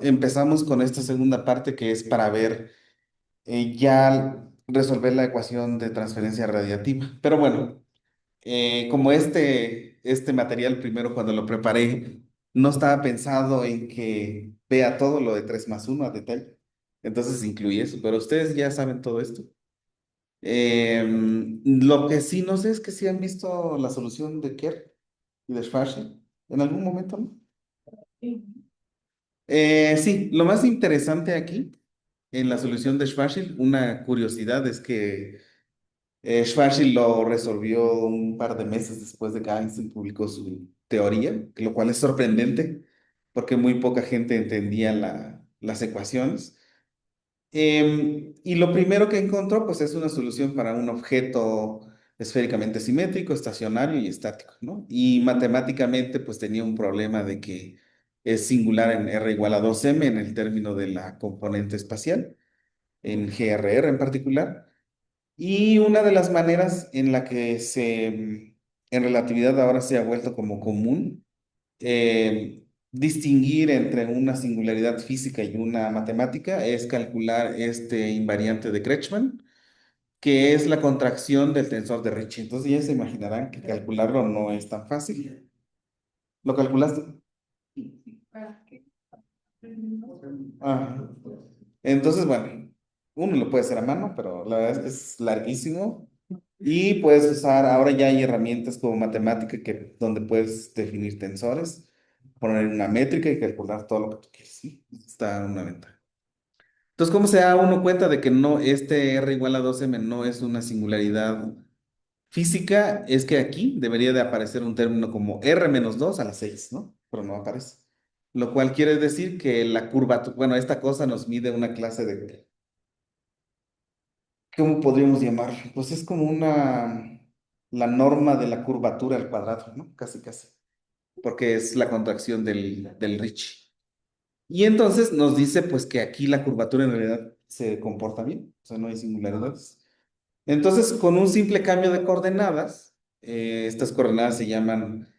empezamos con esta segunda parte que es para ver ya resolver la ecuación de transferencia radiativa. Pero bueno, como este material primero cuando lo preparé, no estaba pensado en que vea todo lo de 3 más uno a detalle. Entonces incluí eso, pero ustedes ya saben todo esto. Lo que sí no sé es que si han visto la solución de Kerr y de Schwarzschild en algún momento, ¿no? Sí, lo más interesante aquí en la solución de Schwarzschild, una curiosidad es que Schwarzschild lo resolvió un par de meses después de que Einstein publicó su teoría, lo cual es sorprendente porque muy poca gente entendía las ecuaciones. Y lo primero que encontró, pues, es una solución para un objeto esféricamente simétrico, estacionario y estático, ¿no? Y matemáticamente, pues, tenía un problema de que es singular en R igual a 2m en el término de la componente espacial, en GRR en particular. Y una de las maneras en la que en relatividad ahora se ha vuelto como común, distinguir entre una singularidad física y una matemática es calcular este invariante de Kretschmann, que es la contracción del tensor de Ricci. Entonces ya se imaginarán que calcularlo no es tan fácil. ¿Lo calculaste? Ah. Entonces, bueno, uno lo puede hacer a mano, pero la verdad es que es larguísimo. Y puedes usar, ahora ya hay herramientas como matemática donde puedes definir tensores, poner una métrica y calcular todo lo que tú quieres. ¿Sí? Está una ventaja. Entonces, ¿cómo se da uno cuenta de que no, este R igual a 2m no es una singularidad física? Es que aquí debería de aparecer un término como R menos 2 a la 6, ¿no? Pero no aparece. Lo cual quiere decir que la curvatura, bueno, esta cosa nos mide una clase de, ¿cómo podríamos llamarlo? Pues es como la norma de la curvatura al cuadrado, ¿no? Casi, casi, porque es la contracción del Ricci. Y entonces nos dice, pues, que aquí la curvatura en realidad se comporta bien, o sea, no hay singularidades. Entonces, con un simple cambio de coordenadas, estas coordenadas se llaman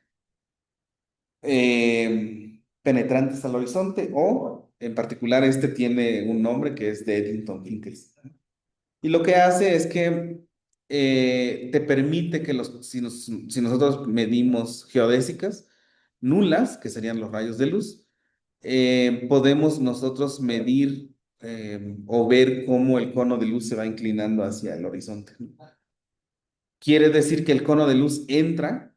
penetrantes al horizonte o, en particular, este tiene un nombre que es de Eddington-Finkelstein. Y lo que hace es que te permite que si nosotros medimos geodésicas nulas, que serían los rayos de luz, podemos nosotros medir o ver cómo el cono de luz se va inclinando hacia el horizonte. Quiere decir que el cono de luz entra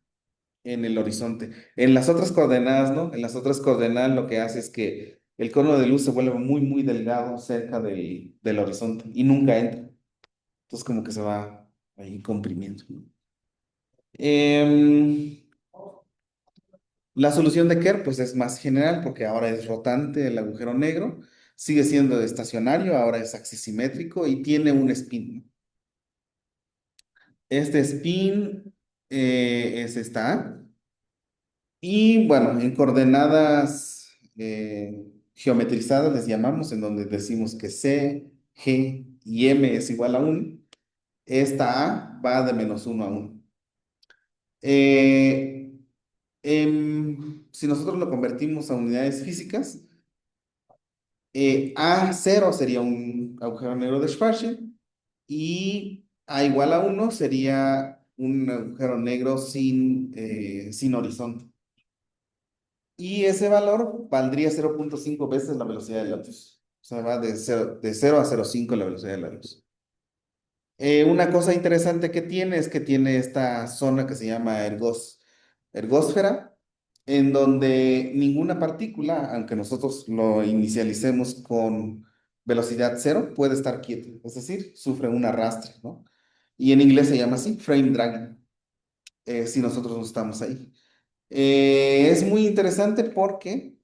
en el horizonte. En las otras coordenadas, ¿no? En las otras coordenadas lo que hace es que el cono de luz se vuelve muy, muy delgado cerca del horizonte y nunca entra. Entonces como que se va ahí comprimiendo, ¿no? Em, la solución de Kerr pues es más general porque ahora es rotante el agujero negro, sigue siendo estacionario, ahora es axisimétrico y tiene un spin, ¿no? Este spin es esta A. Y bueno, en coordenadas geometrizadas les llamamos, en donde decimos que C, G y M es igual a 1, esta A va de -1 a 1. Eh, si nosotros lo convertimos a unidades físicas, A0 sería un agujero negro de Schwarzschild y A igual a 1 sería un agujero negro sin horizonte. Y ese valor valdría 0,5 veces la velocidad de la luz. O sea, va de cero a 0,5 la velocidad de la luz. Una cosa interesante que tiene es que tiene esta zona que se llama ergósfera, en donde ninguna partícula, aunque nosotros lo inicialicemos con velocidad cero, puede estar quieta. Es decir, sufre un arrastre, ¿no? Y en inglés se llama así, frame dragging, si nosotros no estamos ahí. Es muy interesante porque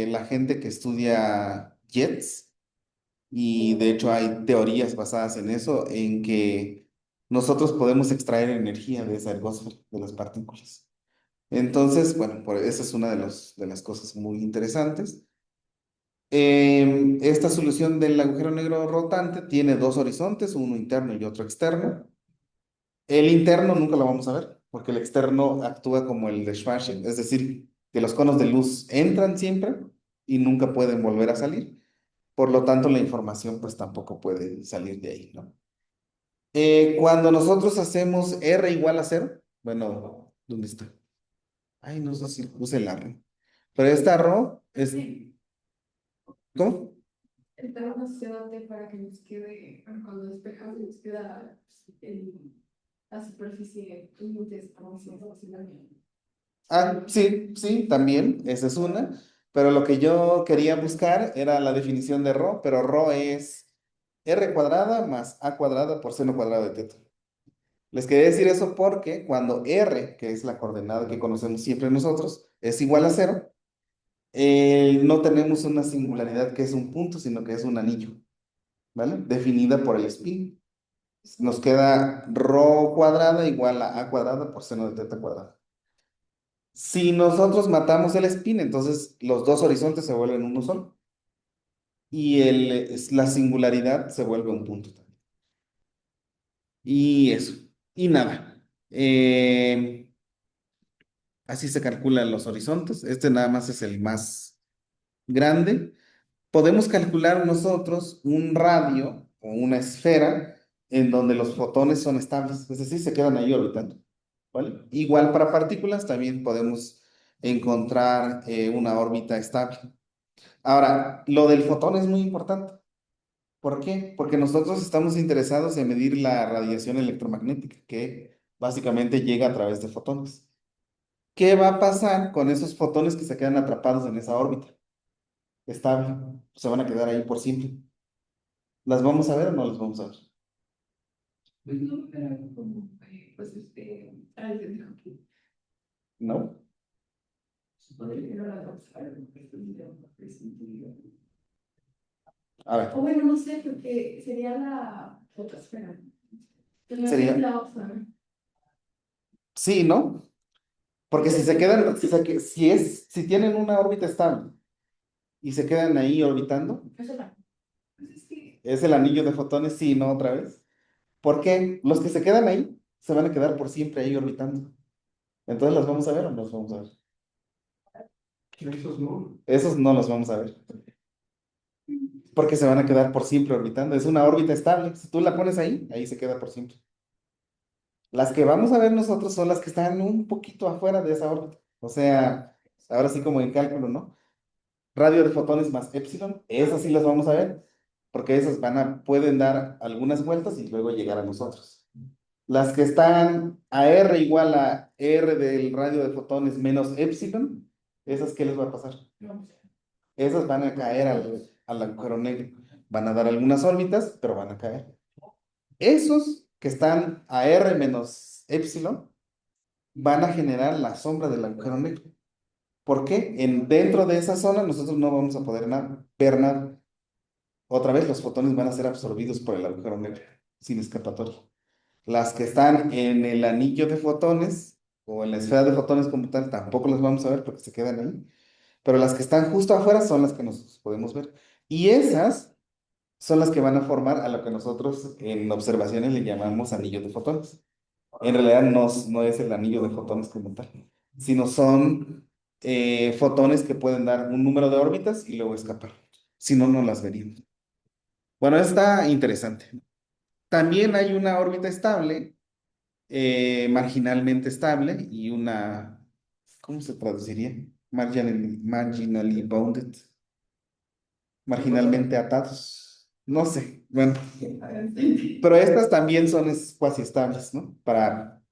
la gente que estudia jets, y de hecho hay teorías basadas en eso, en que nosotros podemos extraer energía de esa ergósfera, de las partículas. Entonces, bueno, esa es una de las cosas muy interesantes. Esta solución del agujero negro rotante tiene dos horizontes, uno interno y otro externo. El interno nunca lo vamos a ver, porque el externo actúa como el de Schwarzschild, es decir, que los conos de luz entran siempre, y nunca pueden volver a salir. Por lo tanto, la información pues tampoco puede salir de ahí, ¿no? Cuando nosotros hacemos R igual a cero, bueno, ¿dónde está? Ay, no sé si puse el arrow. Pero esta arrow es, ¿cómo? El terreno se adapte para que nos quede, cuando despejamos, nos queda la superficie límites como si fuese. Ah, sí, sí, también, esa es una. Pero lo que yo quería buscar era la definición de rho, pero rho es r cuadrada más a cuadrada por seno cuadrado de teta. Les quería decir eso porque cuando r, que es la coordenada que conocemos siempre nosotros, es igual a cero, no tenemos una singularidad que es un punto, sino que es un anillo, ¿vale? Definida por el spin. Nos queda rho cuadrada igual a cuadrada por seno de teta cuadrada. Si nosotros matamos el spin, entonces los dos horizontes se vuelven uno solo. Y la singularidad se vuelve un punto también. Y eso. Y nada. Así se calculan los horizontes. Este nada más es el más grande. Podemos calcular nosotros un radio o una esfera en donde los fotones son estables, es decir, se quedan ahí orbitando, ¿vale? Igual para partículas también podemos encontrar una órbita estable. Ahora, lo del fotón es muy importante. ¿Por qué? Porque nosotros estamos interesados en medir la radiación electromagnética, que básicamente llega a través de fotones. ¿Qué va a pasar con esos fotones que se quedan atrapados en esa órbita estable? Se van a quedar ahí por siempre. ¿Las vamos a ver o no las vamos a ver? Pues no, pero como, pues alguien dijo que ¿No? supone que no la vamos a ver, porque este video no es intuido. A ver, O bueno, no sé, porque sería la fotosfera. Pero no sé si sería, la vamos a ver. sí, ¿no? Porque si se quedan, si tienen una órbita estable y se quedan ahí orbitando, Eso la. Pues es que. es el anillo de fotones, sí, ¿no? Otra vez. ¿Por qué? Los que se quedan ahí se van a quedar por siempre ahí orbitando. Entonces, ¿las vamos a ver o no las vamos a ver? Esos no. Esos no los vamos a ver, porque se van a quedar por siempre orbitando. Es una órbita estable. Si tú la pones ahí, ahí se queda por siempre. Las que vamos a ver nosotros son las que están un poquito afuera de esa órbita. O sea, ahora sí como en cálculo, ¿no? Radio de fotones más épsilon, esas sí las vamos a ver, porque esas pueden dar algunas vueltas y luego llegar a nosotros. Las que están a R igual a R del radio de fotones menos épsilon, ¿esas qué les va a pasar? Esas van a caer al agujero negro. Van a dar algunas órbitas, pero van a caer. Esos que están a R menos épsilon van a generar la sombra del agujero negro. ¿Por qué? Dentro de esa zona nosotros no vamos a poder ver nada. Otra vez los fotones van a ser absorbidos por el agujero negro, sin escapatoria. Las que están en el anillo de fotones o en la esfera de fotones como tal, tampoco las vamos a ver porque se quedan ahí. Pero las que están justo afuera son las que nosotros podemos ver. Y esas son las que van a formar a lo que nosotros en observaciones le llamamos anillo de fotones. En realidad no es el anillo de fotones como tal, sino son fotones que pueden dar un número de órbitas y luego escapar. Si no, no las veríamos. Bueno, está interesante. También hay una órbita estable, marginalmente estable, y una, ¿cómo se traduciría? Marginally bounded, marginalmente atados. No sé, bueno. Pero estas también son cuasi estables, ¿no? Para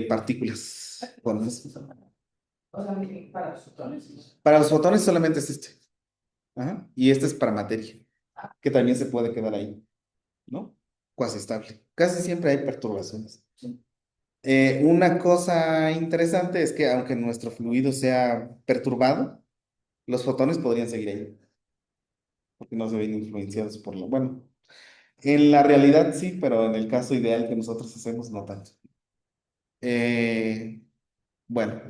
partículas. O sea, que para los fotones. Para los fotones solamente es este. Ajá. Y este es para materia, que también se puede quedar ahí, ¿no? Cuasi estable. Casi siempre hay perturbaciones. Una cosa interesante es que aunque nuestro fluido sea perturbado, los fotones podrían seguir ahí, porque no se ven influenciados por lo bueno. En la realidad sí, pero en el caso ideal que nosotros hacemos, no tanto. Eh, bueno,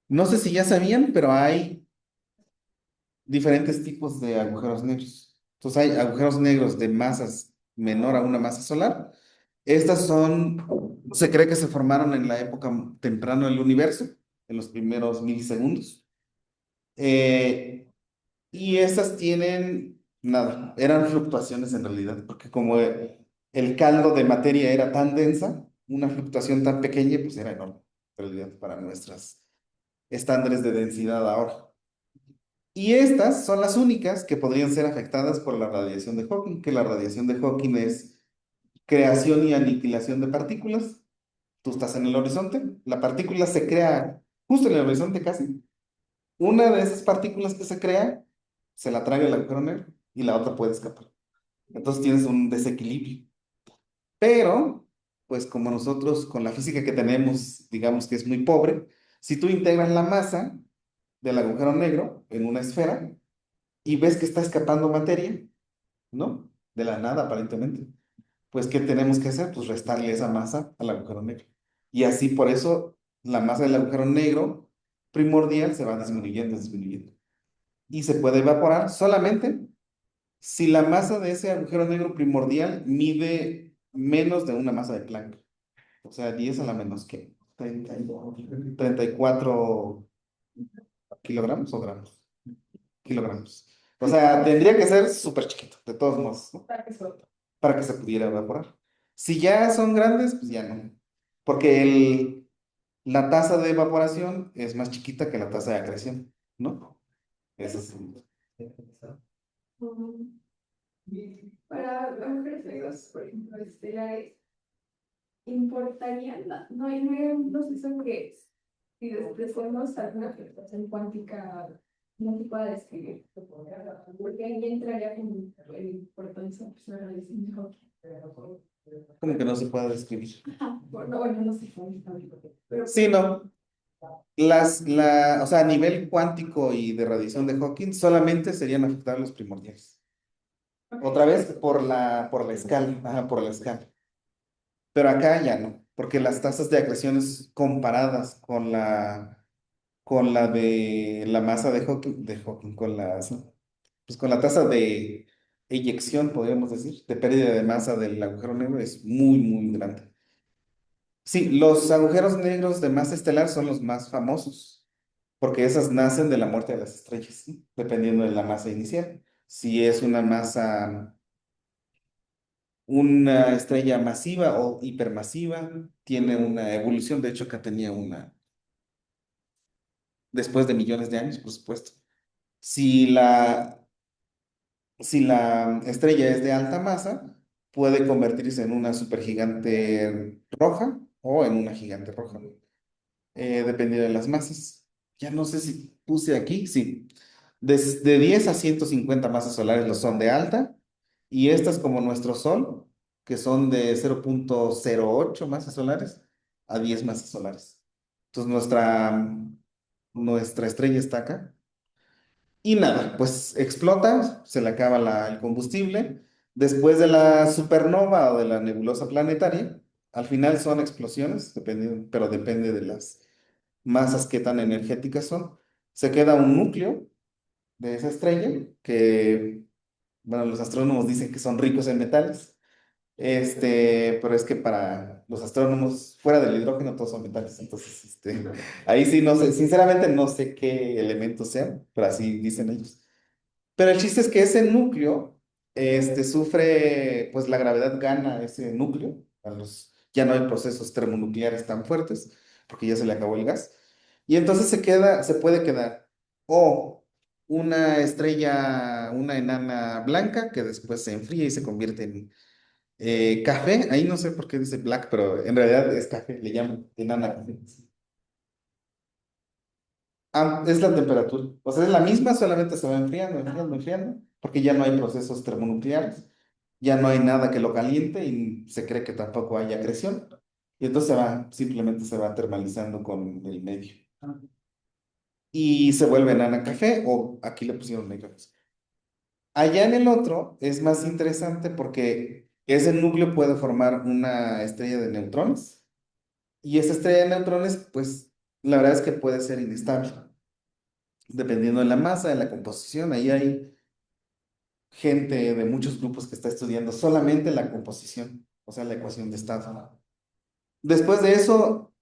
no sé si ya sabían, pero hay diferentes tipos de agujeros negros. Entonces hay agujeros negros de masas menor a una masa solar. Estas se cree que se formaron en la época temprana del universo, en los primeros milisegundos. Eh, y estas tienen, nada, eran fluctuaciones en realidad, porque como el caldo de materia era tan densa, una fluctuación tan pequeña, pues era enorme, en realidad, para nuestros estándares de densidad ahora. Y estas son las únicas que podrían ser afectadas por la radiación de Hawking, que la radiación de Hawking es creación y aniquilación de partículas. Tú estás en el horizonte, la partícula se crea justo en el horizonte casi. Una de esas partículas que se crea se la traga el agujero negro y la otra puede escapar. Entonces tienes un desequilibrio. Pero, pues como nosotros con la física que tenemos, digamos que es muy pobre, si tú integras la masa del agujero negro en una esfera y ves que está escapando materia, ¿no? De la nada aparentemente. Pues, ¿qué tenemos que hacer? Pues restarle esa masa al agujero negro. Y así por eso la masa del agujero negro primordial se va disminuyendo, disminuyendo. Y se puede evaporar solamente si la masa de ese agujero negro primordial mide menos de una masa de Planck. O sea, 10 a la menos que 34 kilogramos o gramos. Kilogramos. O sea, tendría que ser súper chiquito, de todos modos, ¿no? Para que se pudiera evaporar. Si ya son grandes, pues ya no. Porque la tasa de evaporación es más chiquita que la tasa de acreción, ¿no? Eso es. Mm, para agujeros negros, por ejemplo, estelares, importaría, no hay un proceso que si despreciamos alguna fluctuación cuántica no se pueda describir, porque ahí entraría como la importancia pues, la radiación de Hawking. Como que no se puede describir. Bueno, no sé cómo, pero Sí, no. O sea, a nivel cuántico y de radiación de Hawking, solamente serían afectados los primordiales. Otra vez por la escala, ajá, por la escala. Pero acá ya no, porque las tasas de acreciones comparadas con la de la masa de Hawking, pues con la tasa de eyección, podríamos decir, de pérdida de masa del agujero negro es muy, muy grande. Sí, los agujeros negros de masa estelar son los más famosos, porque esas nacen de la muerte de las estrellas, ¿sí? Dependiendo de la masa inicial. Si es una estrella masiva o hipermasiva, tiene una evolución, de hecho acá tenía una, después de millones de años, por supuesto. Si la, si la estrella es de alta masa, puede convertirse en una supergigante roja o en una gigante roja, dependiendo de las masas. Ya no sé si puse aquí, sí. Desde 10 a 150 masas solares lo son de alta, y estas como nuestro Sol, que son de 0,08 masas solares a 10 masas solares. Entonces nuestra estrella está acá. Y nada, pues explota, se le acaba el combustible. Después de la supernova o de la nebulosa planetaria, al final son explosiones, pero depende de las masas que tan energéticas son. Se queda un núcleo de esa estrella que, bueno, los astrónomos dicen que son ricos en metales. Pero es que para los astrónomos, fuera del hidrógeno, todos son metales. Entonces, ahí sí no sé, sinceramente no sé qué elementos sean, pero así dicen ellos. Pero el chiste es que ese núcleo, sufre, pues la gravedad gana ese núcleo, ya no hay procesos termonucleares tan fuertes, porque ya se le acabó el gas, y entonces se puede quedar o una estrella, una enana blanca, que después se enfría y se convierte en café, ahí no sé por qué dice black, pero en realidad es café, le llaman enana café. Ah, es la temperatura. O sea, es la misma, solamente se va enfriando, enfriando, enfriando, porque ya no hay procesos termonucleares, ya no hay nada que lo caliente y se cree que tampoco hay acreción. Y entonces simplemente se va termalizando con el medio. Y se vuelve enana café, o aquí le pusieron negro. Allá en el otro es más interesante porque ese núcleo puede formar una estrella de neutrones. Y esa estrella de neutrones, pues la verdad es que puede ser inestable, dependiendo de la masa, de la composición. Ahí hay gente de muchos grupos que está estudiando solamente la composición, o sea, la ecuación de estado. Después de eso,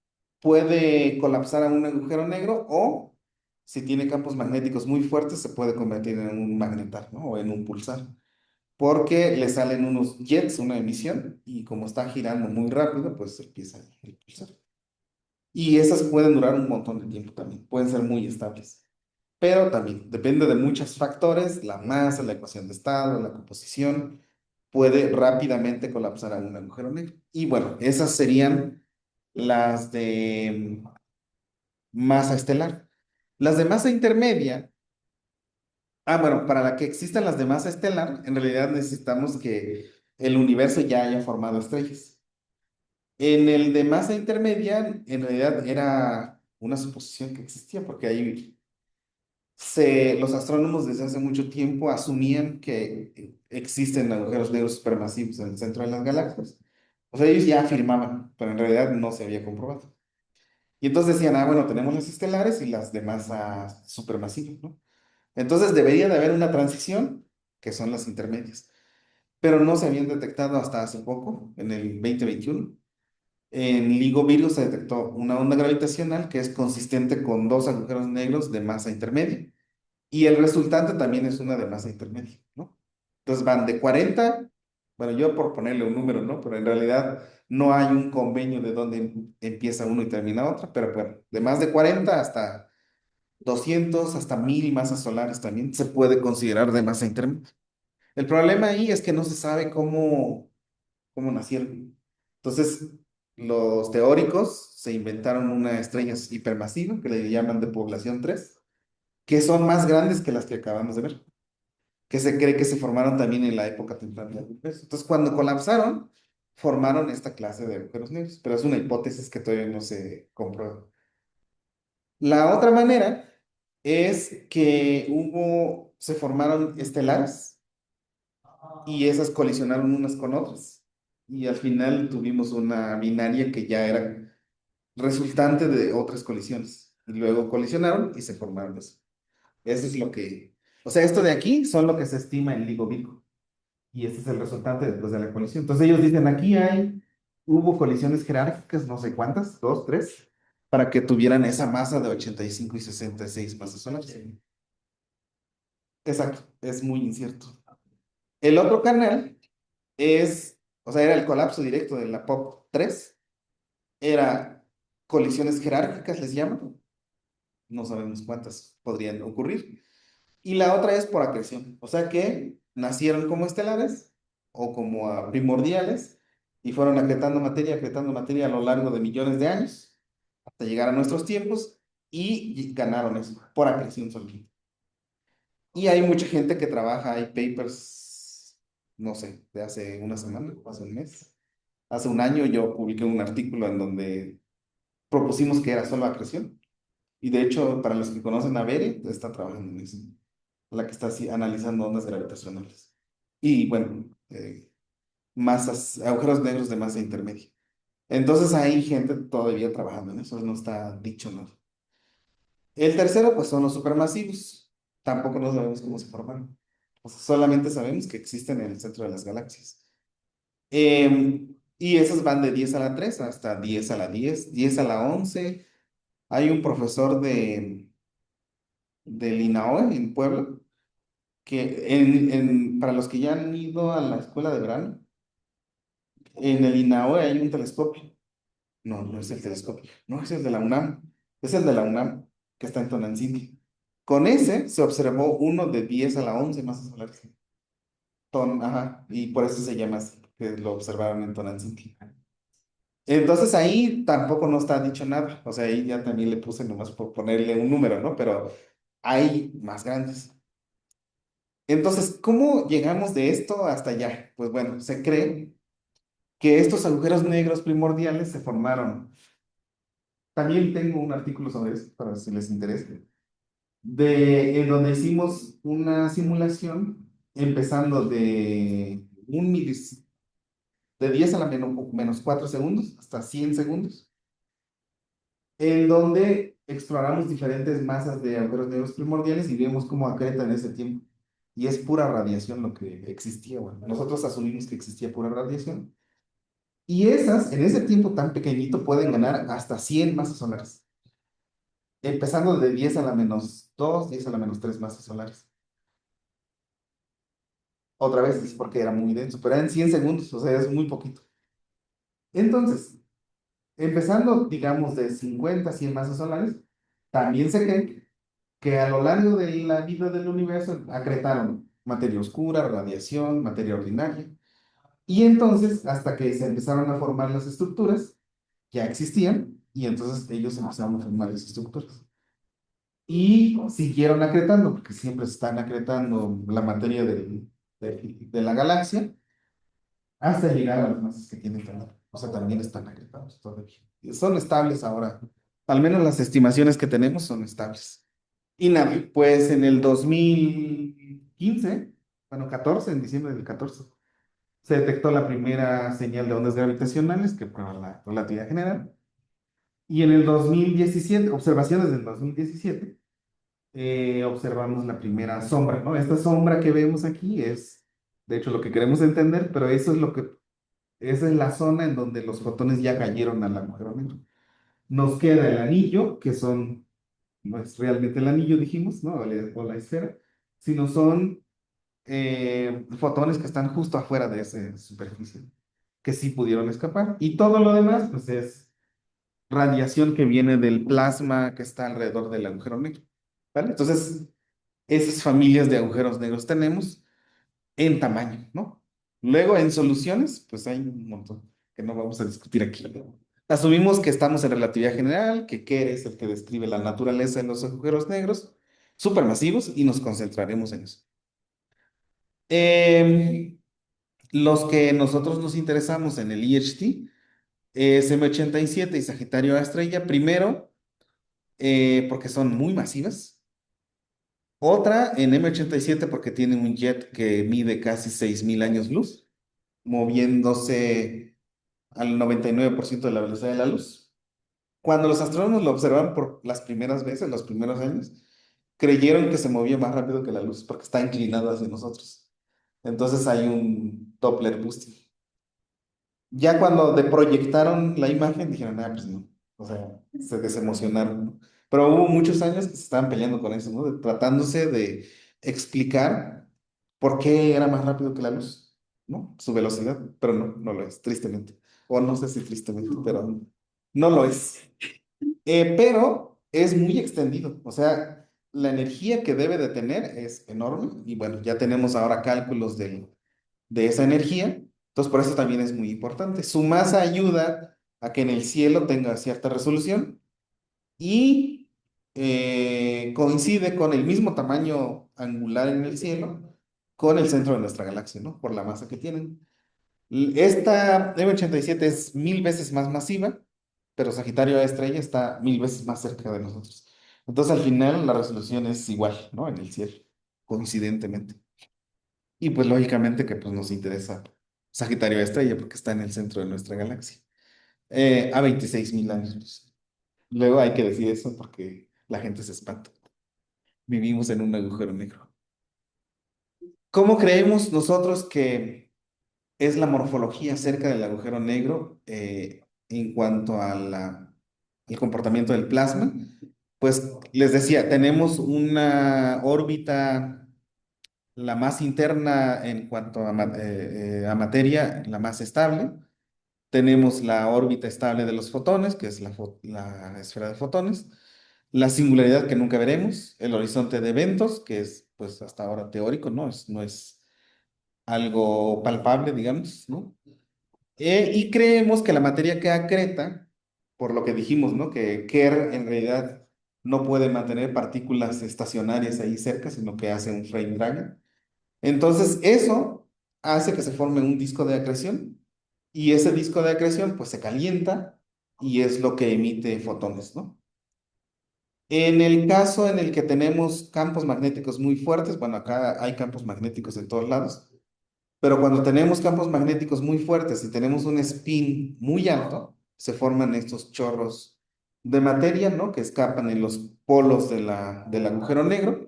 puede colapsar a un agujero negro o Si tiene campos magnéticos muy fuertes, se puede convertir en un magnetar, ¿no? O en un pulsar, porque le salen unos jets, una emisión, y como está girando muy rápido, pues empieza a impulsar. Y esas pueden durar un montón de tiempo también, pueden ser muy estables. Pero también depende de muchos factores, la masa, la ecuación de estado, la composición, puede rápidamente colapsar a un agujero negro. Y bueno, esas serían las de masa estelar. Las de masa intermedia, bueno, para la que existan las de masa estelar, en realidad necesitamos que el universo ya haya formado estrellas. En el de masa intermedia, en realidad era una suposición que existía, porque ahí los astrónomos desde hace mucho tiempo asumían que existen agujeros negros supermasivos en el centro de las galaxias. O sea, ellos ya afirmaban, pero en realidad no se había comprobado. Y entonces decían, bueno, tenemos las estelares y las de masa supermasiva, ¿no? Entonces debería de haber una transición, que son las intermedias, pero no se habían detectado hasta hace poco, en el 2021. En LIGO Virgo se detectó una onda gravitacional que es consistente con dos agujeros negros de masa intermedia. Y el resultante también es una de masa intermedia, ¿no? Entonces van de 40, bueno, yo por ponerle un número, ¿no? Pero en realidad no hay un convenio de dónde empieza uno y termina otra, pero bueno, de más de 40 hasta 200 hasta 1000 masas solares también se puede considerar de masa intermedia. El problema ahí es que no se sabe cómo nacieron. Entonces, los teóricos se inventaron una estrella hipermasiva que le llaman de población 3, que son más grandes que las que acabamos de ver, que se cree que se formaron también en la época temprana del universo. Entonces, cuando colapsaron, formaron esta clase de agujeros negros, pero es una hipótesis que todavía no se comprueba. La otra manera es que se formaron estelares y esas colisionaron unas con otras. Y al final tuvimos una binaria que ya era resultante de otras colisiones. Y luego colisionaron y se formaron eso. Eso es lo que, o sea, esto de aquí son lo que se estima en LIGO Virgo. Y este es el resultante después de la colisión. Entonces ellos dicen, hubo colisiones jerárquicas, no sé cuántas, dos, tres, para que tuvieran esa masa de 85 y 66 masas solares. Exacto, es muy incierto. El otro canal era el colapso directo de la POP 3, era colisiones jerárquicas, les llaman, no sabemos cuántas podrían ocurrir. Y la otra es por acreción, o sea que nacieron como estelares o como primordiales y fueron acretando materia a lo largo de millones de años hasta llegar a nuestros tiempos y ganaron eso por acreción solita. Y hay mucha gente que trabaja, hay papers, no sé, de hace una semana, hace un mes, hace un año yo publiqué un artículo en donde propusimos que era solo acreción. Y de hecho, para los que conocen a Bere, está trabajando en eso, la que está así analizando ondas gravitacionales. Y bueno, agujeros negros de masa intermedia. Entonces hay gente todavía trabajando en eso, no está dicho nada. El tercero, pues son los supermasivos. Tampoco no sabemos cómo se formaron. O sea, solamente sabemos que existen en el centro de las galaxias. Y esas van de 10 a la 3 hasta 10 a la 10, 10 a la 11. Hay un profesor del INAOE en Puebla, que para los que ya han ido a la escuela de verano, en el INAOE hay un telescopio. No, no es el telescopio, no es el de la UNAM, es el de la UNAM, que está en Tonantzin. Con ese se observó uno de 10 a la 11 masas solares. Ajá, y por eso se llama así, que lo observaron en Tonantzin. Entonces ahí tampoco no está dicho nada, o sea, ahí ya también le puse nomás por ponerle un número, ¿no? Pero hay más grandes. Entonces, ¿cómo llegamos de esto hasta allá? Pues bueno, se cree que estos agujeros negros primordiales se formaron. También tengo un artículo sobre esto para si les interesa, en donde hicimos una simulación empezando de 10 a la menos 4 segundos hasta 100 segundos, en donde exploramos diferentes masas de agujeros negros primordiales y vemos cómo acreta en ese tiempo. Y es pura radiación lo que existía. Bueno, nosotros asumimos que existía pura radiación. Y esas, en ese tiempo tan pequeñito, pueden ganar hasta 100 masas solares. empezando de 10 a la -2, 10 a la -3 masas solares. Otra vez es porque era muy denso, pero eran 100 segundos, o sea, es muy poquito. Entonces, empezando, digamos, de 50 a 100 masas solares, también se cree que a lo largo de la vida del universo acretaron materia oscura, radiación, materia ordinaria. Y entonces, hasta que se empezaron a formar las estructuras, ya existían, y entonces ellos empezaron a formar las estructuras. Y siguieron acretando, porque siempre están acretando la materia de la galaxia, hasta llegar a las masas que tienen también. O sea, también están acretados todavía. Y son estables ahora. Al menos las estimaciones que tenemos son estables. Y nada, pues en el 2015, bueno, 14, en diciembre del 14, se detectó la primera señal de ondas gravitacionales que prueba la relatividad general. Y en el 2017, observaciones del 2017, observamos la primera sombra, ¿no? Esta sombra que vemos aquí es, de hecho, lo que queremos entender, pero eso es lo que, esa es la zona en donde los fotones ya cayeron al agujero negro. Nos queda el anillo, que son, no es realmente el anillo, dijimos, ¿no? O la esfera, sino son fotones que están justo afuera de esa superficie, que sí pudieron escapar. Y todo lo demás, pues es radiación que viene del plasma que está alrededor del agujero negro, ¿vale? Entonces, esas familias de agujeros negros tenemos en tamaño, ¿no? Luego, en soluciones, pues hay un montón que no vamos a discutir aquí. Asumimos que estamos en relatividad general, que Kerr es el que describe la naturaleza de los agujeros negros supermasivos y nos concentraremos en eso. Em, los que nosotros nos interesamos en el IHT es M87 y Sagitario A estrella, primero, porque son muy masivas. Otra en M87 porque tiene un jet que mide casi 6.000 años luz, moviéndose al 99% de la velocidad de la luz. Cuando los astrónomos lo observaban por las primeras veces, los primeros años, creyeron que se movía más rápido que la luz porque está inclinado hacia nosotros. Entonces hay un Doppler boosting. Ya cuando proyectaron la imagen, dijeron, ah, pues no. O sea, se desemocionaron, ¿no? Pero hubo muchos años que se estaban peleando con eso, ¿no? Tratándose de explicar por qué era más rápido que la luz, ¿no? Su velocidad, pero no, no lo es, tristemente. O no sé si tristemente, pero no lo es. Pero es muy extendido, o sea, la energía que debe de tener es enorme y bueno, ya tenemos ahora cálculos de esa energía. Entonces, por eso también es muy importante. Su masa ayuda a que en el cielo tenga cierta resolución y coincide con el mismo tamaño angular en el cielo con el centro de nuestra galaxia, ¿no? Por la masa que tienen. Esta M87 es 1.000 veces más masiva, pero Sagitario A estrella está 1.000 veces más cerca de nosotros. Entonces, al final, la resolución es igual, ¿no? En el cielo, coincidentemente. Y pues lógicamente que pues nos interesa Sagitario Estrella porque está en el centro de nuestra galaxia, a 26.000 años luz. Luego hay que decir eso porque la gente se espanta. Vivimos en un agujero negro. ¿Cómo creemos nosotros que es la morfología cerca del agujero negro en cuanto a al comportamiento del plasma? Pues les decía, tenemos una órbita la más interna en cuanto a materia, la más estable. Tenemos la órbita estable de los fotones, que es la esfera de fotones, la singularidad que nunca veremos, el horizonte de eventos, que es pues hasta ahora teórico, no es algo palpable, digamos, ¿no? Y creemos que la materia que acreta, por lo que dijimos, ¿no? Que Kerr en realidad no puede mantener partículas estacionarias ahí cerca, sino que hace un frame drag. Entonces, eso hace que se forme un disco de acreción y ese disco de acreción pues se calienta y es lo que emite fotones, ¿no? En el caso en el que tenemos campos magnéticos muy fuertes, bueno, acá hay campos magnéticos en todos lados, pero cuando tenemos campos magnéticos muy fuertes y tenemos un spin muy alto, se forman estos chorros de materia, ¿no? Que escapan en los polos del agujero negro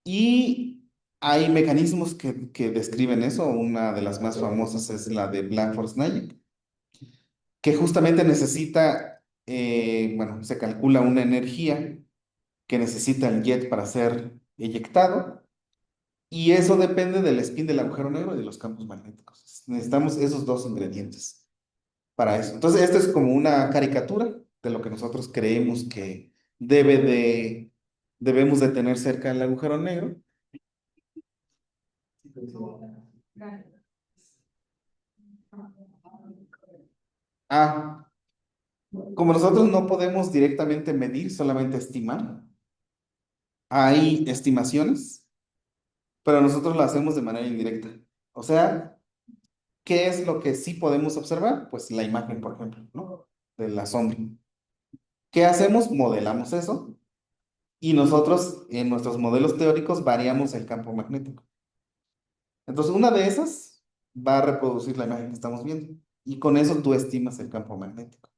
y hay mecanismos que describen eso. Una de las más famosas es la de Blanford-Snelling, que justamente necesita bueno, se calcula una energía que necesita el jet para ser eyectado y eso depende del spin del agujero negro y de los campos magnéticos. Necesitamos esos dos ingredientes para eso. Entonces, esto es como una caricatura de lo que nosotros creemos que debemos de tener cerca del agujero negro. Ah, como nosotros no podemos directamente medir, solamente estimar, hay estimaciones, pero nosotros lo hacemos de manera indirecta. O sea, ¿qué es lo que sí podemos observar? Pues la imagen, por ejemplo, ¿no? De la sombra. ¿Qué hacemos? Modelamos eso y nosotros en nuestros modelos teóricos variamos el campo magnético. Entonces, una de esas va a reproducir la imagen que estamos viendo y con eso tú estimas el campo magnético.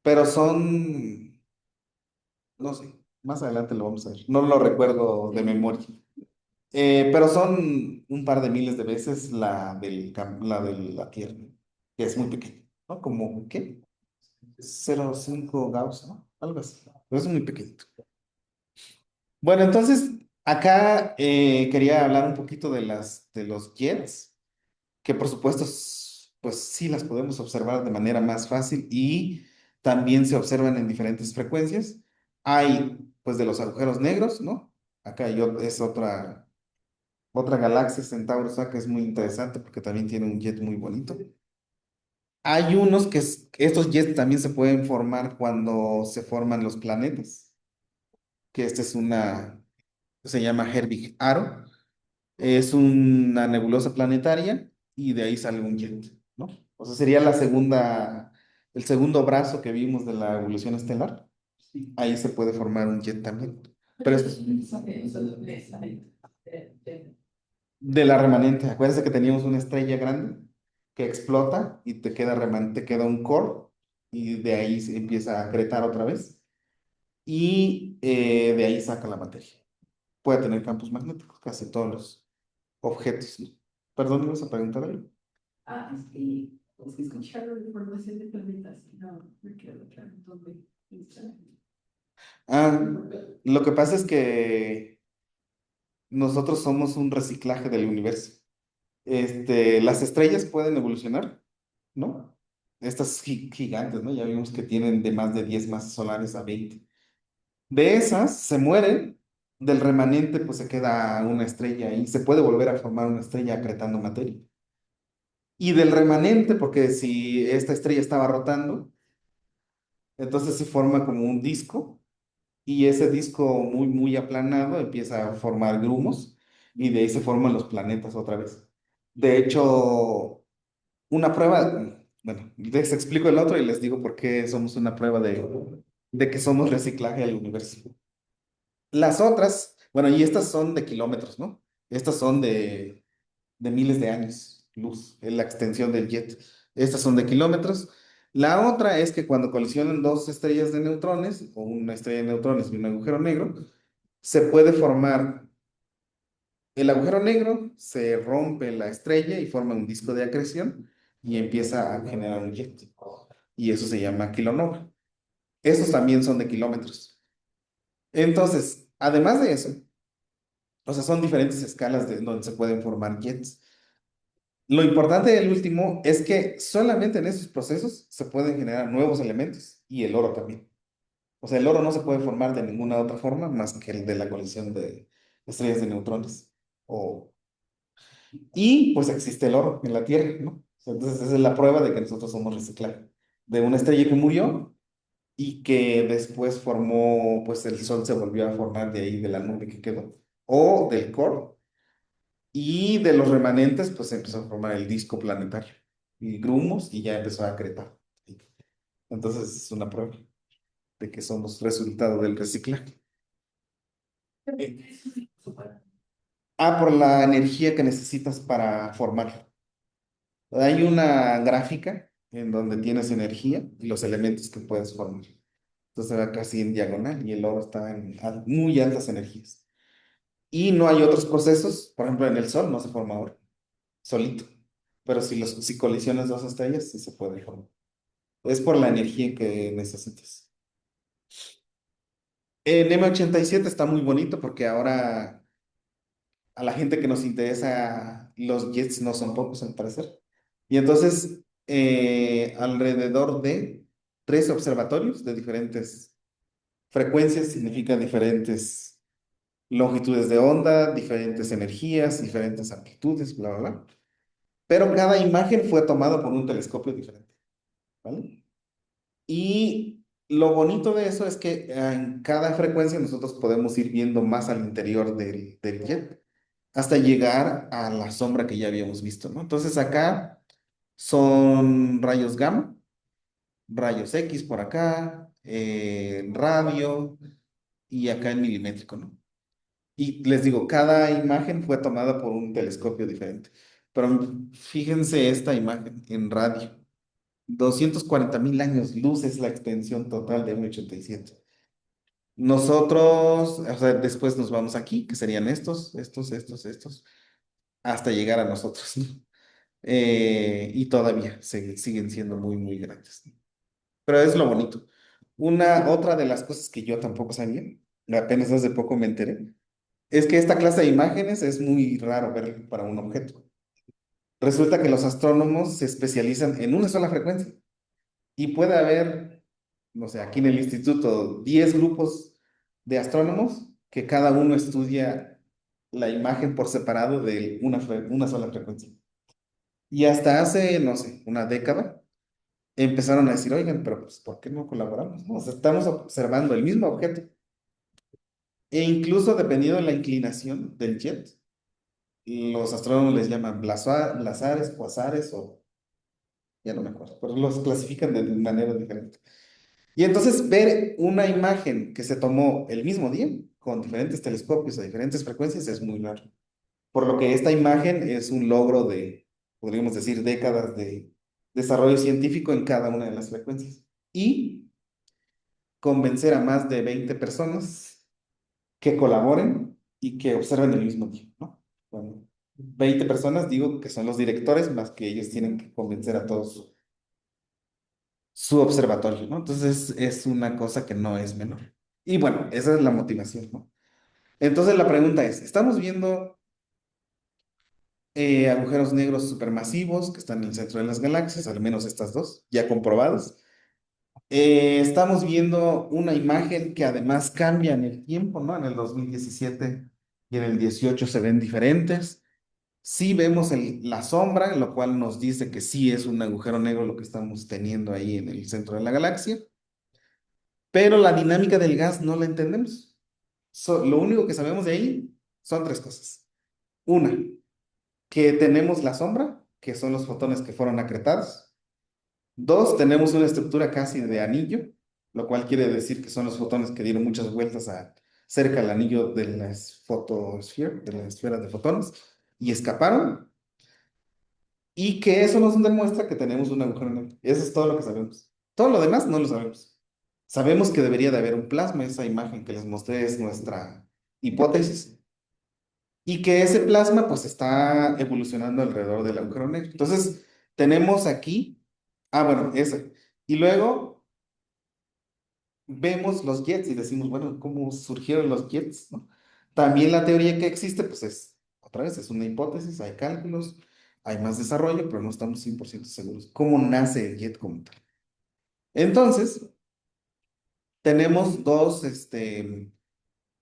Pero son, no sé, más adelante lo vamos a ver. No lo recuerdo de memoria. Pero son un par de miles de veces la de la Tierra, que es muy pequeña, ¿no? Como, ¿qué? 0,5 Gauss, ¿no? Algo así. Pero es muy pequeñito. Bueno, entonces, acá quería hablar un poquito de los jets, que por supuesto, pues sí las podemos observar de manera más fácil y también se observan en diferentes frecuencias. Hay, pues, de los agujeros negros, ¿no? Acá es otra galaxia, Centaurus A, que es muy interesante porque también tiene un jet muy bonito. Hay unos estos jets también se pueden formar cuando se forman los planetas, que esta es se llama Herbig Aro. Es una nebulosa planetaria y de ahí sale un jet, ¿no? O sea, sería el segundo brazo que vimos de la evolución estelar. Ahí se puede formar un jet también. Pero es de la remanente. Acuérdense que teníamos una estrella grande que explota y te queda remanente, te queda un core y de ahí se empieza a acretar otra vez y de ahí saca la materia. Puede tener campos magnéticos, casi todos los objetos, ¿no? Perdón, ¿me vas a preguntar algo? Es que escucharon información de planetas, no, me quedo claro dónde está. Ah, lo que pasa es que nosotros somos un reciclaje del universo. Las estrellas pueden evolucionar, ¿no? Estas gigantes, ¿no? Ya vimos que tienen de más de 10 masas solares a 20. De esas se mueren, del remanente pues se queda una estrella y se puede volver a formar una estrella acretando materia. Y del remanente, porque si esta estrella estaba rotando, entonces se forma como un disco y ese disco muy, muy aplanado empieza a formar grumos y de ahí se forman los planetas otra vez. De hecho, una prueba, bueno, les explico el otro y les digo por qué somos una prueba de que somos reciclaje del universo. Las otras, bueno, y estas son de kilómetros, ¿no? Estas son de miles de años, luz, es la extensión del jet. Estas son de kilómetros. La otra es que cuando colisionan dos estrellas de neutrones, o una estrella de neutrones y un agujero negro, se puede formar el agujero negro, se rompe la estrella y forma un disco de acreción y empieza a generar un jet. Y eso se llama kilonova. Esos también son de kilómetros. Entonces, además de eso, o sea, son diferentes escalas de donde se pueden formar jets. Lo importante del último es que solamente en esos procesos se pueden generar nuevos elementos y el oro también. O sea, el oro no se puede formar de ninguna otra forma más que el de la colisión de estrellas de neutrones. Y pues existe el oro en la Tierra, ¿no? O sea, entonces esa es la prueba de que nosotros somos reciclaje. De una estrella que murió y que después formó, pues el Sol se volvió a formar de ahí, de la nube que quedó. O del core. Y de los remanentes, pues se empezó a formar el disco planetario y grumos y ya empezó a acretar. Entonces es una prueba de que somos resultado del reciclaje. Eh, por la energía que necesitas para formar. Hay una gráfica en donde tienes energía y los elementos que puedes formar. Entonces se va casi en diagonal y el oro está en muy altas energías. Y no hay otros procesos, por ejemplo, en el Sol no se forma oro, solito. Pero si colisionas dos estrellas, sí se puede formar. Es por la energía que necesitas. El M87 está muy bonito porque ahora a la gente que nos interesa los jets no son pocos al parecer. Y entonces, alrededor de 3 observatorios de diferentes frecuencias, significa diferentes longitudes de onda, diferentes energías, diferentes amplitudes, bla, bla, bla. Pero cada imagen fue tomada por un telescopio diferente, ¿vale? Y lo bonito de eso es que en cada frecuencia nosotros podemos ir viendo más al interior del jet hasta llegar a la sombra que ya habíamos visto, ¿no? Entonces acá son rayos gamma, rayos X por acá, radio y acá en milimétrico, ¿no? Y les digo, cada imagen fue tomada por un telescopio diferente. Pero fíjense esta imagen en radio. 240.000 años luz es la extensión total de M87. Nosotros, o sea, después nos vamos aquí, que serían estos, hasta llegar a nosotros, ¿no? Y todavía siguen siendo muy, muy grandes. Pero es lo bonito. Otra de las cosas que yo tampoco sabía, apenas hace poco me enteré, es que esta clase de imágenes es muy raro ver para un objeto. Resulta que los astrónomos se especializan en una sola frecuencia y puede haber, no sé, aquí en el instituto, 10 grupos de astrónomos que cada uno estudia la imagen por separado de una sola frecuencia. Y hasta hace, no sé, una década, empezaron a decir, oigan, pero pues, ¿por qué no colaboramos? ¿No? O sea, estamos observando el mismo objeto. E incluso dependiendo de la inclinación del jet, los astrónomos les llaman blazares, cuasares o ya no me acuerdo, pero los clasifican de manera diferente. Y entonces ver una imagen que se tomó el mismo día con diferentes telescopios a diferentes frecuencias es muy raro. Por lo que esta imagen es un logro de, podríamos decir, décadas de desarrollo científico en cada una de las frecuencias. Y convencer a más de 20 personas que colaboren y que observen el mismo día, ¿no? Bueno, 20 personas, digo que son los directores, más que ellos tienen que convencer a todos su observatorio, ¿no? Entonces es una cosa que no es menor. Y bueno, esa es la motivación, ¿no? Entonces la pregunta es, ¿estamos viendo agujeros negros supermasivos que están en el centro de las galaxias, al menos estas dos, ya comprobadas? Estamos viendo una imagen que además cambia en el tiempo, ¿no? En el 2017 y en el 18 se ven diferentes. Sí vemos la sombra, lo cual nos dice que sí es un agujero negro lo que estamos teniendo ahí en el centro de la galaxia, pero la dinámica del gas no la entendemos. Lo único que sabemos de ahí son 3 cosas. Una, que tenemos la sombra, que son los fotones que fueron acretados. Dos, tenemos una estructura casi de anillo, lo cual quiere decir que son los fotones que dieron muchas vueltas cerca del anillo de la fotosfera, de la esfera de fotones, y escaparon. Y que eso nos demuestra que tenemos un agujero negro. Eso es todo lo que sabemos. Todo lo demás no lo sabemos. Sabemos que debería de haber un plasma, esa imagen que les mostré es nuestra hipótesis, y que ese plasma pues está evolucionando alrededor del agujero negro. Entonces, tenemos aquí, bueno, ese. Y luego vemos los jets y decimos, bueno, ¿cómo surgieron los jets, no? También la teoría que existe, pues otra vez, es una hipótesis, hay cálculos, hay más desarrollo, pero no estamos 100% seguros cómo nace el jet como tal. Entonces, tenemos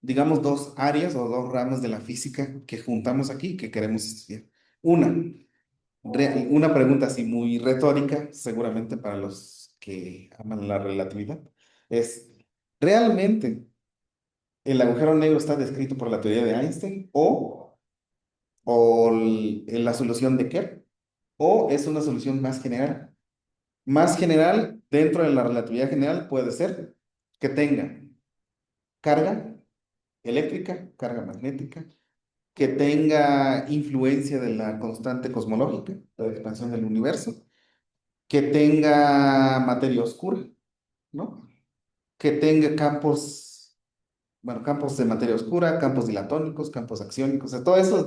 digamos, dos áreas o dos ramas de la física que juntamos aquí que queremos estudiar. Una, una pregunta así muy retórica, seguramente para los que aman la relatividad, es, ¿realmente el agujero negro está descrito por la teoría de Einstein o la solución de Kerr? ¿O es una solución más general? Más general, dentro de la relatividad general, puede ser que tenga carga eléctrica, carga magnética, que tenga influencia de la constante cosmológica, la expansión del universo, que tenga materia oscura, ¿no? Que tenga campos, bueno, campos de materia oscura, campos dilatónicos, campos axiónicos, o sea, todo eso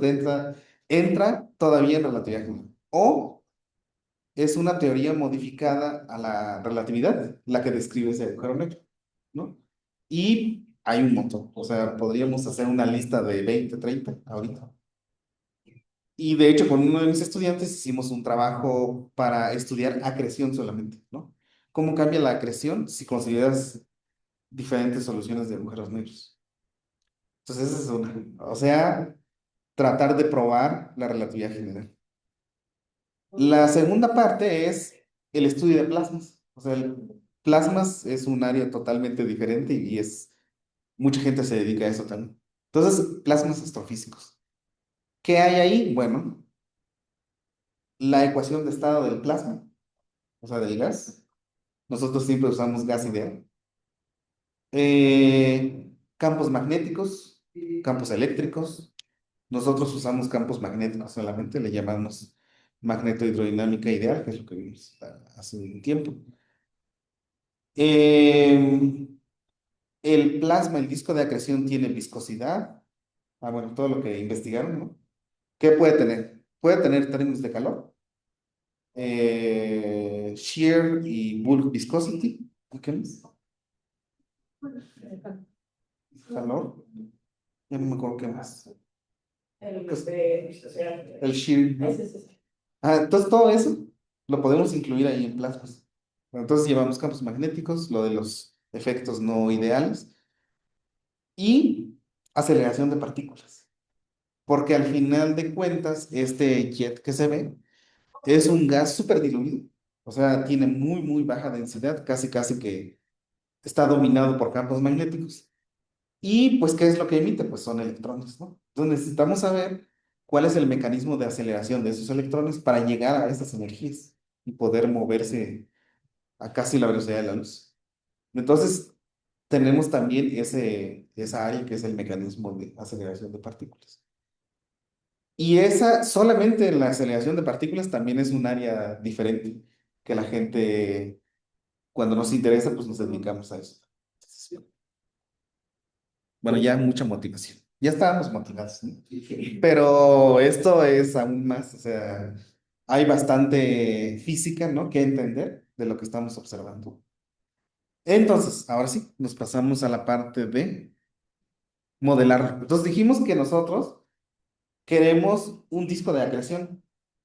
entra todavía en relatividad general. O es una teoría modificada a la relatividad, la que describe ese agujero negro, ¿no? Y hay un montón, o sea, podríamos hacer una lista de 20, 30 ahorita. Y de hecho, con uno de mis estudiantes hicimos un trabajo para estudiar acreción solamente, ¿no? ¿Cómo cambia la acreción si consideras diferentes soluciones de agujeros negros? Entonces, esa es una. O sea, tratar de probar la relatividad general. La segunda parte es el estudio de plasmas. O sea, el plasmas es un área totalmente diferente y es, mucha gente se dedica a eso también. Entonces, plasmas astrofísicos. ¿Qué hay ahí? Bueno, la ecuación de estado del plasma, o sea, del gas. Nosotros siempre usamos gas ideal. Campos magnéticos, campos eléctricos. Nosotros usamos campos magnéticos solamente, le llamamos magnetohidrodinámica ideal, que es lo que vimos hace un tiempo. Eh, el plasma, el disco de acreción tiene viscosidad. Ah, bueno, todo lo que investigaron, ¿no? ¿Qué puede tener? Puede tener términos de calor, shear y bulk viscosity. ¿Y qué más? Calor. Ya no me acuerdo qué más. Pues, el shear, ¿no? Ah, entonces todo eso lo podemos incluir ahí en plasmas. Bueno, entonces llevamos campos magnéticos, lo de los efectos no ideales y aceleración de partículas. Porque al final de cuentas, este jet que se ve es un gas súper diluido. O sea, tiene muy, muy baja densidad, casi, casi que está dominado por campos magnéticos. Y pues, ¿qué es lo que emite? Pues son electrones, ¿no? Entonces necesitamos saber cuál es el mecanismo de aceleración de esos electrones para llegar a estas energías y poder moverse a casi la velocidad de la luz. Entonces, tenemos también esa área que es el mecanismo de aceleración de partículas. Y esa, solamente la aceleración de partículas también es un área diferente que la gente, cuando nos interesa, pues nos dedicamos a eso. Bueno, ya mucha motivación. Ya estábamos motivados, ¿no? Pero esto es aún más, o sea, hay bastante física, ¿no? Que entender de lo que estamos observando. Entonces, ahora sí, nos pasamos a la parte de modelar. Entonces dijimos que nosotros queremos un disco de acreción,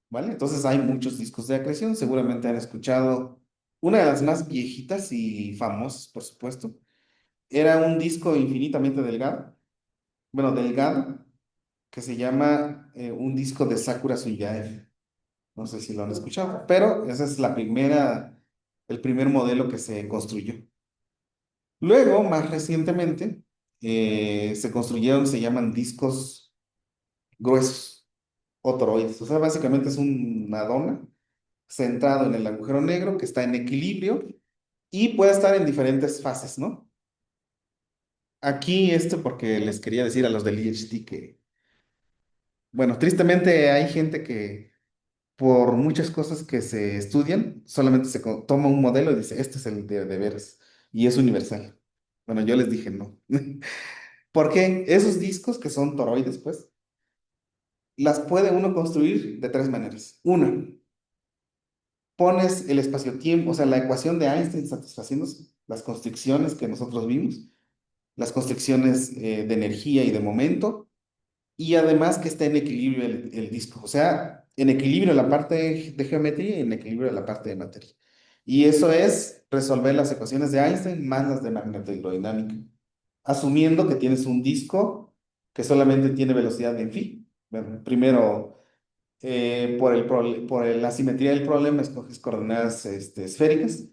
¿vale? Entonces hay muchos discos de acreción, seguramente han escuchado una de las más viejitas y famosas, por supuesto. Era un disco infinitamente delgado, bueno, delgado, que se llama un disco de Sakura Tsuyae. No sé si lo han escuchado, pero esa es el primer modelo que se construyó. Luego, más recientemente, se construyeron, se llaman discos gruesos o toroides. O sea, básicamente es una dona centrado en el agujero negro que está en equilibrio y puede estar en diferentes fases, ¿no? Aquí esto porque les quería decir a los del IHT que, bueno, tristemente hay gente que por muchas cosas que se estudian, solamente toma un modelo y dice, este es el de veras y es universal. Bueno, yo les dije no. Porque esos discos que son toroides, pues, las puede uno construir de tres maneras. Una, pones el espacio-tiempo, o sea, la ecuación de Einstein satisfaciendo las constricciones que nosotros vimos, las constricciones de energía y de momento, y además que esté en equilibrio el disco, o sea, en equilibrio la parte de geometría y en equilibrio la parte de materia. Y eso es resolver las ecuaciones de Einstein más las de magnetohidrodinámica, asumiendo que tienes un disco que solamente tiene velocidad en phi. Bueno, primero, la simetría del problema, escoges coordenadas esféricas.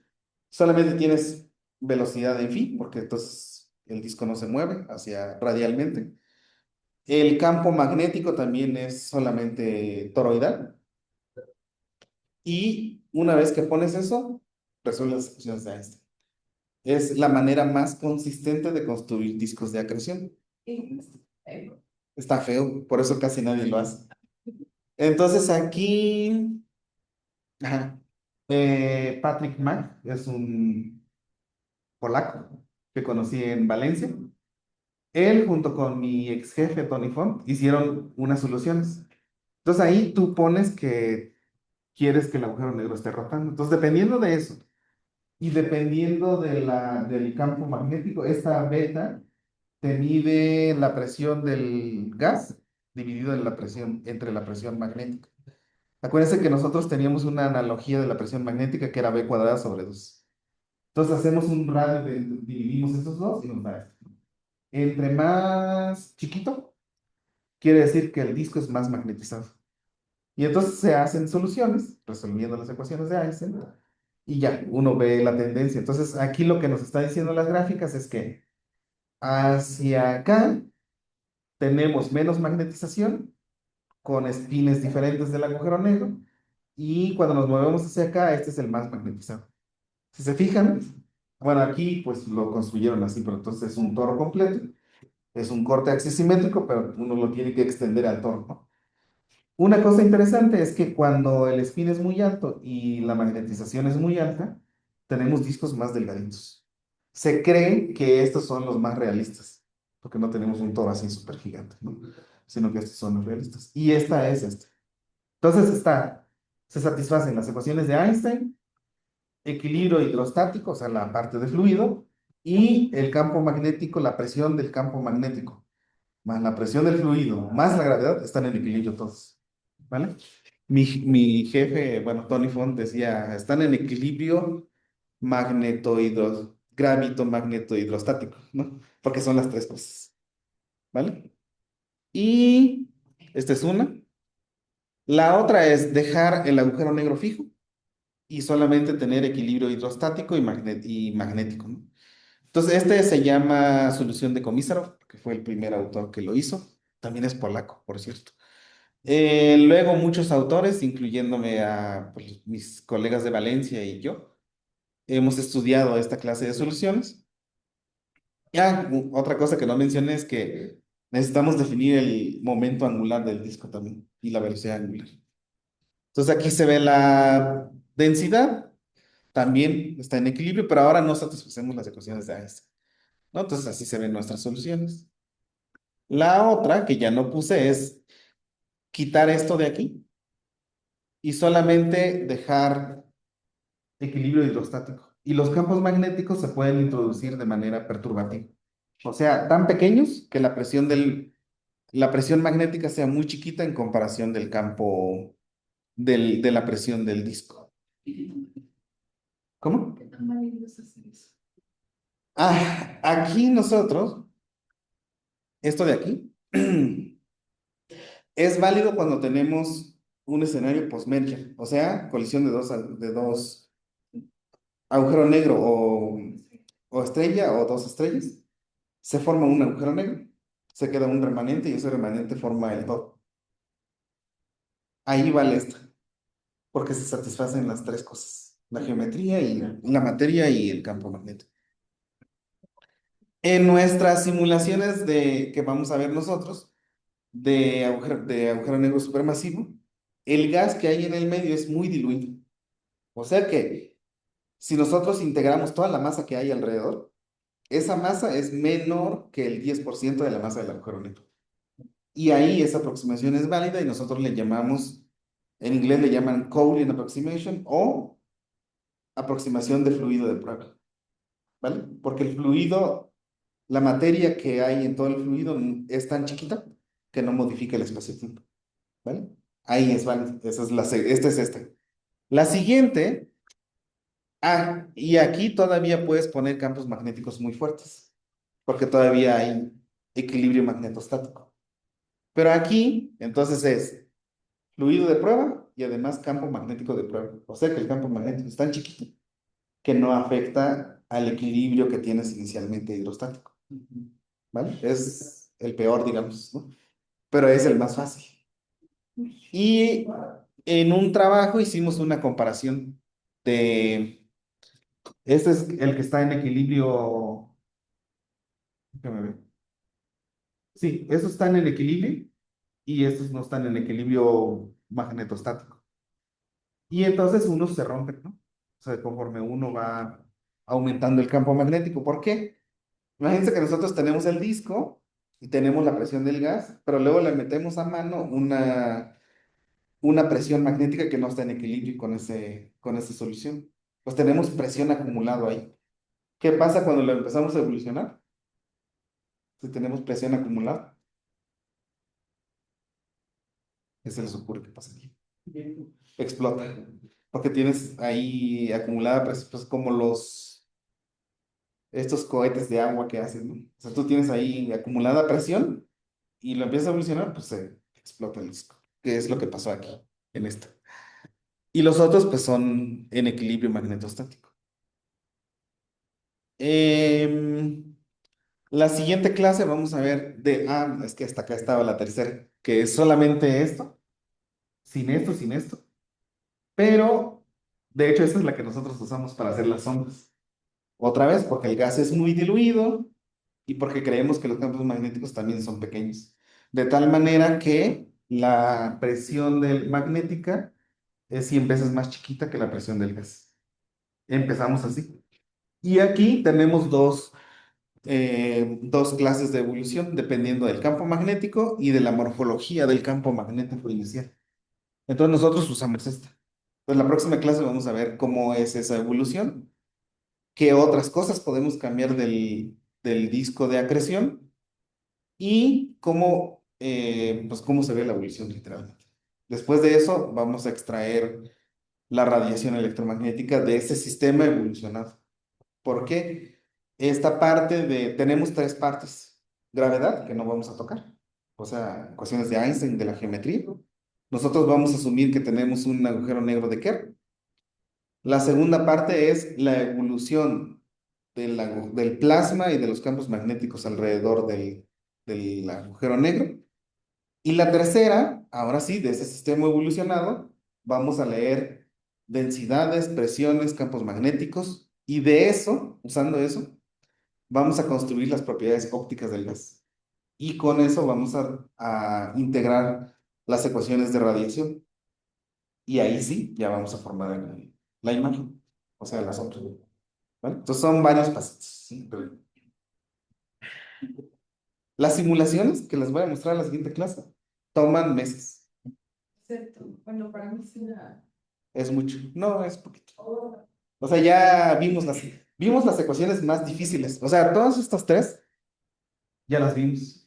Solamente tienes velocidad en phi, porque entonces el disco no se mueve hacia radialmente. El campo magnético también es solamente toroidal. Y una vez que pones eso, resuelves las ecuaciones de Einstein. Es la manera más consistente de construir discos de acreción. Está feo, por eso casi nadie lo hace. Entonces aquí, ajá, Patrick Mack es un polaco que conocí en Valencia. Él junto con mi ex jefe Tony Font hicieron unas soluciones. Entonces ahí tú pones que quieres que el agujero negro esté rotando. Entonces, dependiendo de eso y dependiendo del campo magnético, esta beta te mide la presión del gas dividido en la presión, entre la presión magnética. Acuérdense que nosotros teníamos una analogía de la presión magnética que era B cuadrada sobre 2. Entonces hacemos un radio, dividimos esos dos y nos da esto. Entre más chiquito, quiere decir que el disco es más magnetizado. Y entonces se hacen soluciones, resolviendo las ecuaciones de Einstein, y ya, uno ve la tendencia. Entonces aquí lo que nos está diciendo las gráficas es que hacia acá tenemos menos magnetización con espines diferentes del agujero negro, y cuando nos movemos hacia acá, este es el más magnetizado. Si se fijan, bueno, aquí pues lo construyeron así, pero entonces es un toro completo, es un corte axisimétrico, pero uno lo tiene que extender al toro, ¿no? Una cosa interesante es que cuando el spin es muy alto y la magnetización es muy alta, tenemos discos más delgaditos. Se cree que estos son los más realistas, porque no tenemos un toro así súper gigante, ¿no? Sino que estos son los realistas. Y esta es esta. Entonces se satisfacen las ecuaciones de Einstein, equilibrio hidrostático, o sea, la parte de fluido, y el campo magnético, la presión del campo magnético, más la presión del fluido, más la gravedad, están en equilibrio todos, ¿vale? Mi jefe, bueno, Tony Font decía, están en equilibrio gravito-magneto-hidrostático, ¿no? Porque son las tres cosas, ¿vale? Y esta es una. La otra es dejar el agujero negro fijo y solamente tener equilibrio hidrostático y magnético, ¿no? Entonces, este se llama solución de Komisarov, que fue el primer autor que lo hizo. También es polaco, por cierto. Luego, muchos autores, incluyéndome a pues, mis colegas de Valencia y yo, hemos estudiado esta clase de soluciones. Otra cosa que no mencioné es que necesitamos definir el momento angular del disco también y la velocidad angular. Entonces, aquí se ve la densidad, también está en equilibrio, pero ahora no satisfacemos las ecuaciones de Einstein, ¿no? Entonces, así se ven nuestras soluciones. La otra que ya no puse es quitar esto de aquí y solamente dejar equilibrio hidrostático. Y los campos magnéticos se pueden introducir de manera perturbativa. O sea, tan pequeños que la presión magnética sea muy chiquita en comparación del campo de la presión del disco. ¿Cómo? ¿Qué tan válido es hacer eso? Aquí nosotros, esto de aquí, es válido cuando tenemos un escenario post-merger, o sea, colisión de dos agujero negro o estrella o dos estrellas, se forma un agujero negro, se queda un remanente y ese remanente forma el todo. Ahí vale esto, porque se satisfacen las tres cosas, la geometría y la materia y el campo magnético. En nuestras simulaciones que vamos a ver nosotros, de agujero negro supermasivo, el gas que hay en el medio es muy diluido. O sea que si nosotros integramos toda la masa que hay alrededor, esa masa es menor que el 10% de la masa del agujero negro. Y ahí esa aproximación es válida y nosotros le llamamos, en inglés le llaman Coulomb approximation o aproximación de fluido de prueba, ¿vale? Porque el fluido, la materia que hay en todo el fluido es tan chiquita que no modifica el espacio-tiempo, ¿vale? Ahí es válido. Esta es esta. La siguiente, y aquí todavía puedes poner campos magnéticos muy fuertes, porque todavía hay equilibrio magnetostático. Pero aquí, entonces es fluido de prueba y además campo magnético de prueba. O sea que el campo magnético es tan chiquito que no afecta al equilibrio que tienes inicialmente hidrostático. ¿Vale? Es el peor, digamos, ¿no? Pero es el más fácil. Y en un trabajo hicimos una comparación de, este es el que está en equilibrio, déjame ver. Sí, estos están en equilibrio y estos no están en equilibrio magnetostático. Y entonces unos se rompen, ¿no? O sea, conforme uno va aumentando el campo magnético. ¿Por qué? Imagínense que nosotros tenemos el disco y tenemos la presión del gas, pero luego le metemos a mano una presión magnética que no está en equilibrio con esa solución. Pues tenemos presión acumulado ahí. ¿Qué pasa cuando lo empezamos a evolucionar? Si tenemos presión acumulada, ¿qué se les ocurre que pasa aquí? Explota. Porque tienes ahí acumulada, pues como estos cohetes de agua que hacen, ¿no? O sea, tú tienes ahí acumulada presión y lo empiezas a evolucionar, pues se explota el disco, que es lo que pasó aquí, en esto. Y los otros, pues son en equilibrio magnetostático. Em, la siguiente clase vamos a ver es que hasta acá estaba la tercera, que es solamente esto, sin esto, pero de hecho esta es la que nosotros usamos para hacer las sombras. Otra vez, porque el gas es muy diluido y porque creemos que los campos magnéticos también son pequeños. De tal manera que la presión magnética es 100 veces más chiquita que la presión del gas. Empezamos así. Y aquí tenemos dos clases de evolución dependiendo del campo magnético y de la morfología del campo magnético inicial. Entonces nosotros usamos esta. Entonces la próxima clase vamos a ver cómo es esa evolución, qué otras cosas podemos cambiar del disco de acreción y pues cómo se ve la evolución literalmente. Después de eso vamos a extraer la radiación electromagnética de ese sistema evolucionado. ¿Por qué? Tenemos tres partes. Gravedad, que no vamos a tocar. O sea, ecuaciones de Einstein, de la geometría. Nosotros vamos a asumir que tenemos un agujero negro de Kerr. La segunda parte es la evolución del plasma y de los campos magnéticos alrededor del agujero negro. Y la tercera, ahora sí, de ese sistema evolucionado, vamos a leer densidades, presiones, campos magnéticos, y de eso, usando eso, vamos a construir las propiedades ópticas del gas. Y con eso vamos a integrar las ecuaciones de radiación. Y ahí sí, ya vamos a formar la imagen, o sea, las otras. ¿Vale? Entonces son varios pasos. ¿Sí? Las simulaciones que les voy a mostrar en la siguiente clase toman meses. Cierto. Bueno, para mí sí Es mucho. No, es poquito. O sea, ya vimos las ecuaciones más difíciles. O sea, todas estas tres ya las vimos.